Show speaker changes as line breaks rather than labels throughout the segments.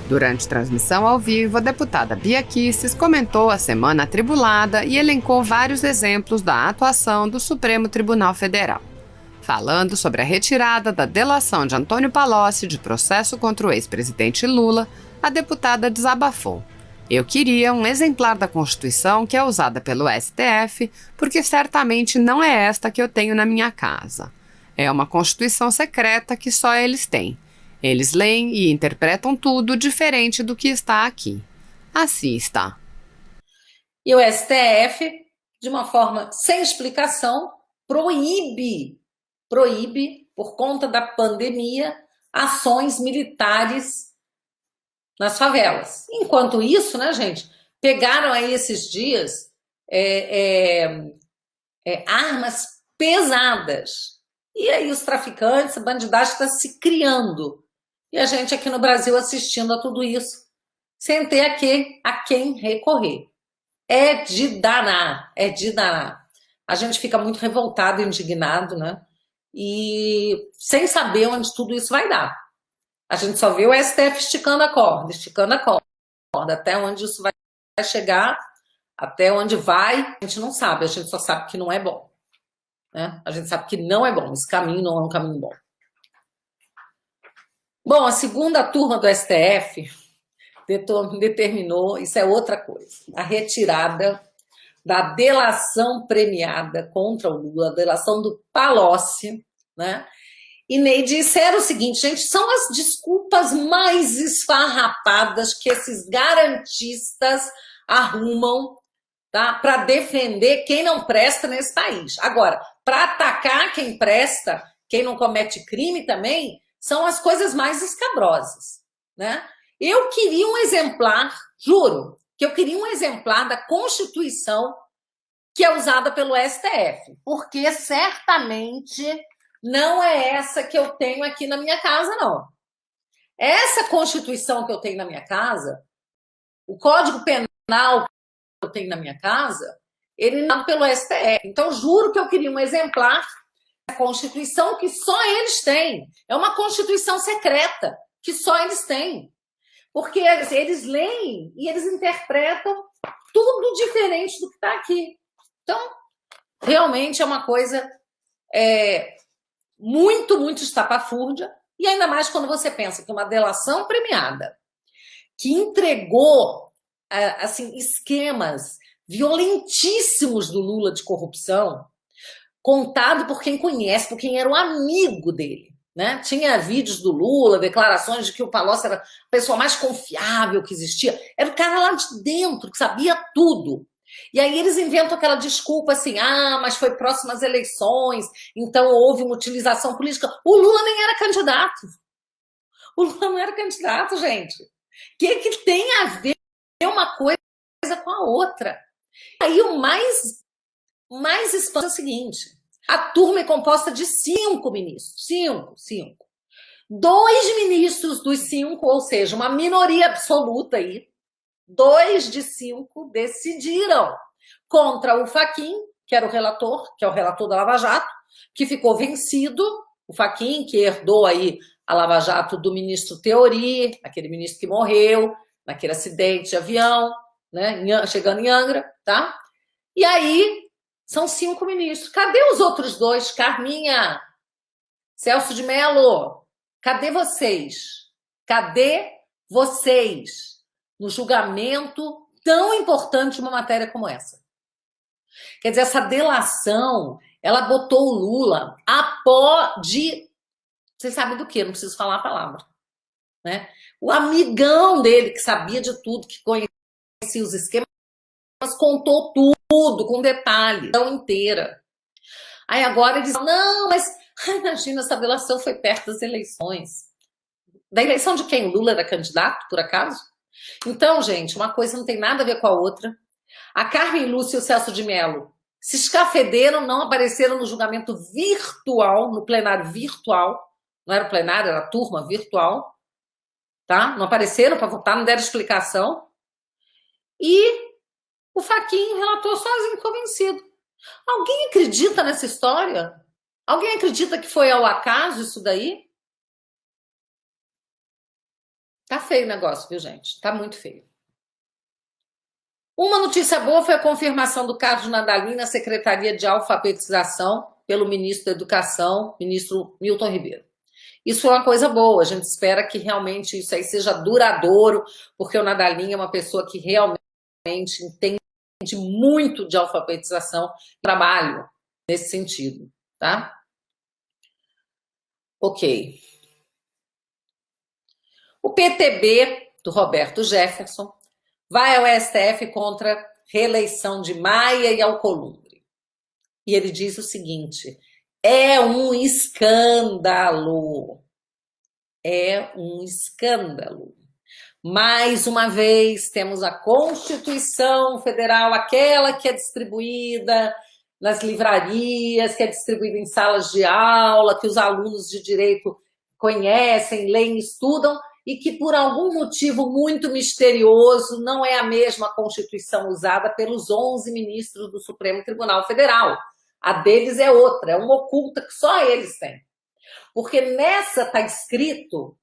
Durante transmissão ao vivo, a deputada Bia Kicis comentou a semana atribulada e elencou vários exemplos da atuação do Supremo Tribunal Federal. Falando sobre a retirada da delação de Antônio Palocci de processo contra o ex-presidente Lula, a deputada desabafou. Eu queria um exemplar da Constituição que é usada pelo STF, porque certamente não é esta que eu tenho na minha casa. É uma Constituição secreta que só eles têm. Eles leem e interpretam tudo diferente do que está aqui. Assim está.
E o STF, de uma forma sem explicação, proíbe, por conta da pandemia, ações militares nas favelas. Enquanto isso, né, gente, pegaram aí esses dias armas pesadas. E aí os traficantes, a bandidagem está se criando. E a gente aqui no Brasil assistindo a tudo isso, sem ter a quem recorrer. É de danar, é de danar. A gente fica muito revoltado, indignado, né? E sem saber onde tudo isso vai dar. A gente só vê o STF esticando a corda, até onde isso vai chegar, até onde vai, a gente não sabe, a gente só sabe que não é bom. Né? A gente sabe que não é bom, esse caminho não é um caminho bom. Bom, a segunda turma do STF determinou, isso é outra coisa, a retirada da delação premiada contra o Lula, a delação do Palocci, né? E Neide disseram o seguinte, gente, são as desculpas mais esfarrapadas que esses garantistas arrumam, tá? Para defender quem não presta nesse país. Agora, para atacar quem presta, quem não comete crime também, são as coisas mais escabrosas, né? Eu queria um exemplar, juro, que eu queria um exemplar da Constituição que é usada pelo STF, porque certamente não é essa que eu tenho aqui na minha casa, não. Essa Constituição que eu tenho na minha casa, o Código Penal que eu tenho na minha casa, ele não é pelo STF. Então, juro que eu queria um exemplar da Constituição que só eles têm. É uma Constituição secreta, que só eles têm. Porque eles leem e eles interpretam tudo diferente do que está aqui. Então, realmente é uma coisa muito, muito estapafúrdia, e ainda mais quando você pensa que uma delação premiada que entregou assim, esquemas violentíssimos do Lula de corrupção, contado por quem conhece, por quem era um amigo dele. Né? Tinha vídeos do Lula, declarações de que o Palocci era a pessoa mais confiável que existia. Era o cara lá de dentro, que sabia tudo. E aí eles inventam aquela desculpa assim, mas foi próximo às eleições, então houve uma utilização política. O Lula nem era candidato. O Lula não era candidato, gente. O que tem a ver uma coisa com a outra? Aí o mais espantoso é o seguinte, a turma é composta de 5 ministros. 5. 2 ministros dos 5, ou seja, uma minoria absoluta aí, 2 de 5 decidiram contra o Fachin, que era o relator, que é o relator da Lava Jato, que ficou vencido, o Fachin, que herdou aí a Lava Jato do ministro Teori, aquele ministro que morreu naquele acidente de avião, né, chegando em Angra, tá? E aí são 5 ministros. Cadê os outros 2? Carminha, Celso de Mello, cadê vocês? Cadê vocês no julgamento tão importante de uma matéria como essa? Quer dizer, essa delação, ela botou o Lula a pó de... Vocês sabem do quê? Não preciso falar a palavra. Né? O amigão dele, que sabia de tudo, que conhecia os esquemas, contou tudo, com detalhe, tão inteira. Aí agora eles dizem, não, mas imagina, essa delação foi perto das eleições. Da eleição de quem? O Lula era candidato, por acaso? Então, gente, uma coisa não tem nada a ver com a outra. A Carmen Lúcia e o Celso de Mello se escafederam, não apareceram no julgamento virtual, no plenário virtual. Não era o plenário, era a turma virtual. Tá? Não apareceram para votar, não deram explicação. E o Fachin relatou sozinho, convencido. Alguém acredita nessa história? Alguém acredita que foi ao acaso isso daí? Tá feio o negócio, viu, gente? Tá muito feio. Uma notícia boa foi a confirmação do Carlos Nadalim na Secretaria de Alfabetização pelo ministro da Educação, ministro Milton Ribeiro. Isso é uma coisa boa, a gente espera que realmente isso aí seja duradouro, porque o Nadalim é uma pessoa que realmente entende muito de alfabetização, trabalho nesse sentido, tá? Ok. O PTB do Roberto Jefferson vai ao STF contra reeleição de Maia e Alcolumbre. E ele diz o seguinte: é um escândalo. É um escândalo. Mais uma vez, temos a Constituição Federal, aquela que é distribuída nas livrarias, que é distribuída em salas de aula, que os alunos de direito conhecem, leem, estudam, e que por algum motivo muito misterioso não é a mesma Constituição usada pelos 11 ministros do Supremo Tribunal Federal. A deles é outra, é uma oculta que só eles têm. Porque nessa está escrito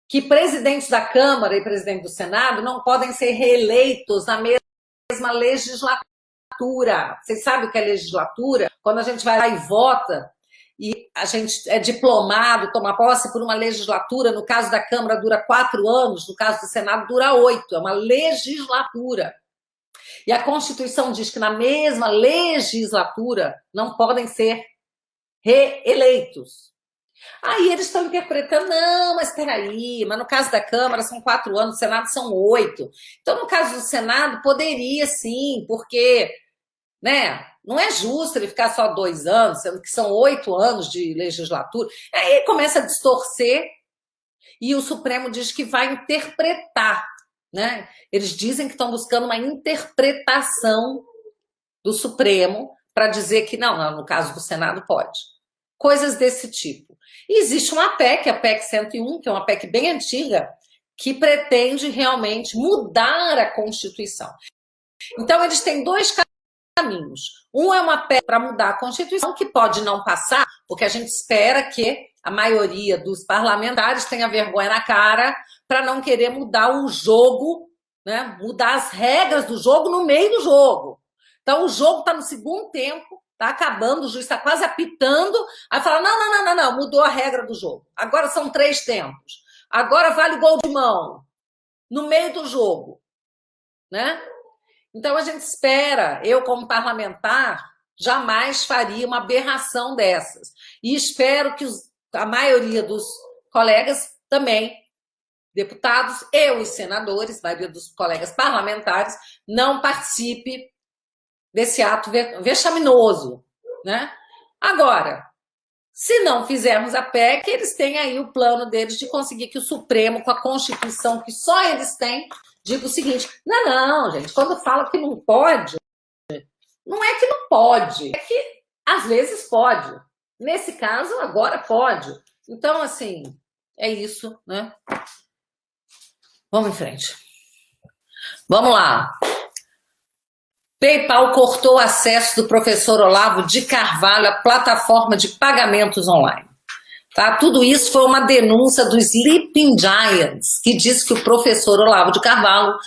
que presidentes da Câmara e presidente do Senado não podem ser reeleitos na mesma legislatura. Vocês sabem o que é legislatura? Quando a gente vai lá e vota, e a gente é diplomado, toma posse por uma legislatura, no caso da Câmara dura 4 anos, no caso do Senado dura 8, é uma legislatura. E a Constituição diz que na mesma legislatura não podem ser reeleitos. Aí eles estão interpretando, não, mas espera aí, mas no caso da Câmara são 4 anos, no Senado são 8. Então, no caso do Senado, poderia sim, porque, né, não é justo ele ficar só 2 anos, sendo que são 8 anos de legislatura. Aí começa a distorcer e o Supremo diz que vai interpretar, né? Eles dizem que estão buscando uma interpretação do Supremo para dizer que não, no caso do Senado pode. Coisas desse tipo. E existe uma PEC, a PEC 101, que é uma PEC bem antiga, que pretende realmente mudar a Constituição. Então, eles têm 2 caminhos. Um é uma PEC para mudar a Constituição, que pode não passar, porque a gente espera que a maioria dos parlamentares tenha vergonha na cara para não querer mudar o jogo, né? Mudar as regras do jogo no meio do jogo. Então, o jogo está no segundo tempo, está acabando, o juiz está quase apitando, aí fala, não, mudou a regra do jogo. Agora são 3 tempos. Agora vale gol de mão. No meio do jogo. Né? Então a gente espera, eu como parlamentar, jamais faria uma aberração dessas. E espero que a maioria dos colegas também, deputados e os senadores, a maioria dos colegas parlamentares, não participe desse ato vexaminoso, né? Agora, se não fizermos a PEC, eles têm aí o plano deles de conseguir que o Supremo, com a Constituição que só eles têm, diga o seguinte, não, gente, quando fala que não pode, não é que não pode, é que às vezes pode. Nesse caso, agora pode. Então, assim, é isso, né? Vamos em frente. Vamos lá. PayPal cortou o acesso do professor Olavo de Carvalho à plataforma de pagamentos online. Tá? Tudo isso foi uma denúncia do Sleeping Giants, que diz que o professor Olavo de Carvalho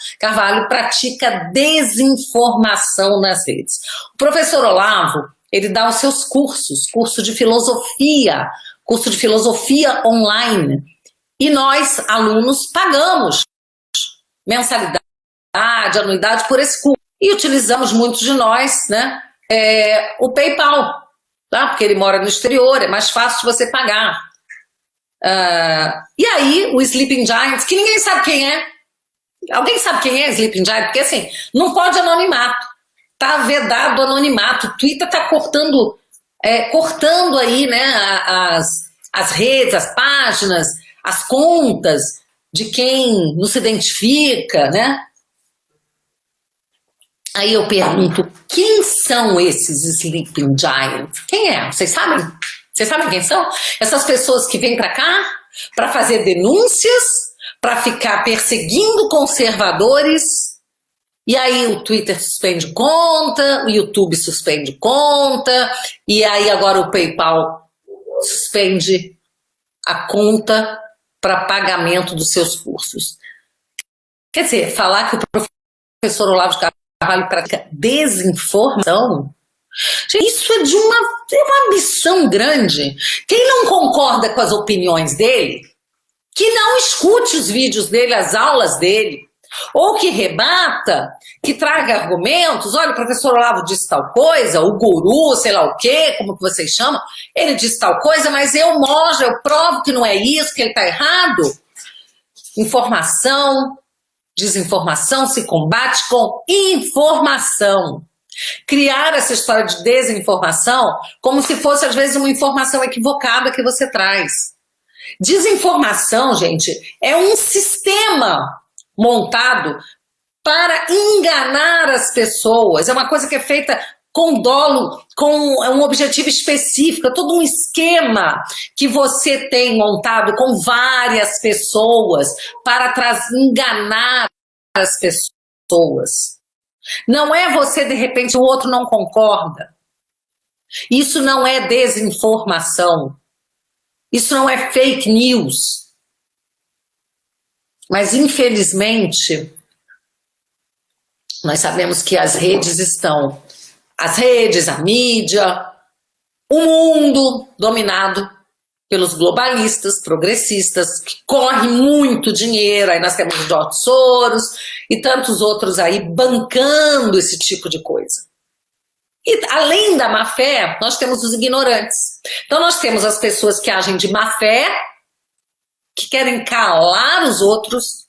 pratica desinformação nas redes. O professor Olavo, ele dá os seus curso de filosofia online, e nós, alunos, pagamos mensalidade, anuidade por esse curso. E utilizamos, muitos de nós, né, o PayPal, tá? Porque ele mora no exterior, é mais fácil de você pagar. E aí, o Sleeping Giants, que ninguém sabe quem é. Alguém sabe quem é Sleeping Giants? Porque assim, não pode anonimato. Tá vedado anonimato. O Twitter tá cortando aí, né, as redes, as páginas, as contas de quem não se identifica, né? Aí eu pergunto, quem são esses Sleeping Giants? Quem é? Vocês sabem? Vocês sabem quem são? Essas pessoas que vêm para cá para fazer denúncias, para ficar perseguindo conservadores, e aí o Twitter suspende conta, o YouTube suspende conta, e aí agora o PayPal suspende a conta para pagamento dos seus cursos. Quer dizer, falar que o professor Olavo de Carvalho pratica desinformação, isso é uma ambição grande. Quem não concorda com as opiniões dele, que não escute os vídeos dele, as aulas dele, ou que rebata, que traga argumentos. Olha, o professor Olavo disse tal coisa, o guru, sei lá o quê, como que vocês chamam, ele disse tal coisa, mas eu mostro, eu provo que não é isso, que ele está errado. Informação, desinformação se combate com informação. Criar essa história de desinformação como se fosse, às vezes, uma informação equivocada que você traz. Desinformação, gente, é um sistema montado para enganar as pessoas. É uma coisa que é feita com dolo, com um objetivo específico, é todo um esquema que você tem montado com várias pessoas para enganar as pessoas. Não é você, de repente, o outro não concorda. Isso não é desinformação. Isso não é fake news. Mas, infelizmente, nós sabemos que as redes, a mídia, o mundo dominado pelos globalistas, progressistas, que correm muito dinheiro. Aí nós temos o George Soros e tantos outros aí bancando esse tipo de coisa. E além da má fé, nós temos os ignorantes. Então nós temos as pessoas que agem de má fé, que querem calar os outros,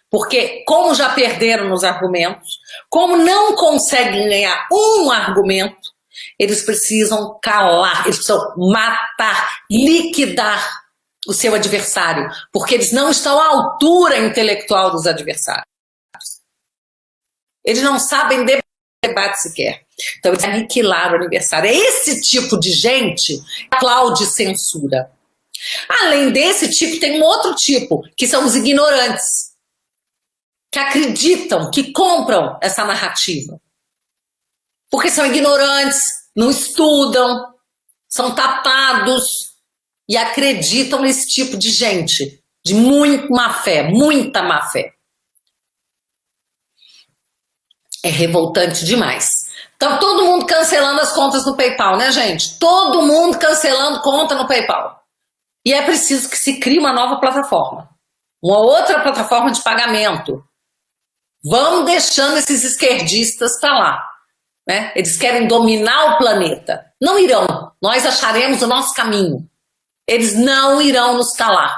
porque como já perderam nos argumentos, como não conseguem ganhar um argumento, eles precisam calar, eles precisam matar, liquidar o seu adversário, porque eles não estão à altura intelectual dos adversários. Eles não sabem debate sequer. Então eles aniquilaram o adversário. É esse tipo de gente que aplaude censura. Além desse tipo, tem um outro tipo, que são os ignorantes, que acreditam, que compram essa narrativa. Porque são ignorantes, não estudam, são tapados e acreditam nesse tipo de gente, de muita má fé. É revoltante demais. Então, todo mundo cancelando as contas do PayPal, né, gente? Todo mundo cancelando conta no PayPal. E é preciso que se crie uma nova plataforma, uma outra plataforma de pagamento. Vamos deixando esses esquerdistas para lá. Né? Eles querem dominar o planeta. Não irão. Nós acharemos o nosso caminho. Eles não irão nos calar.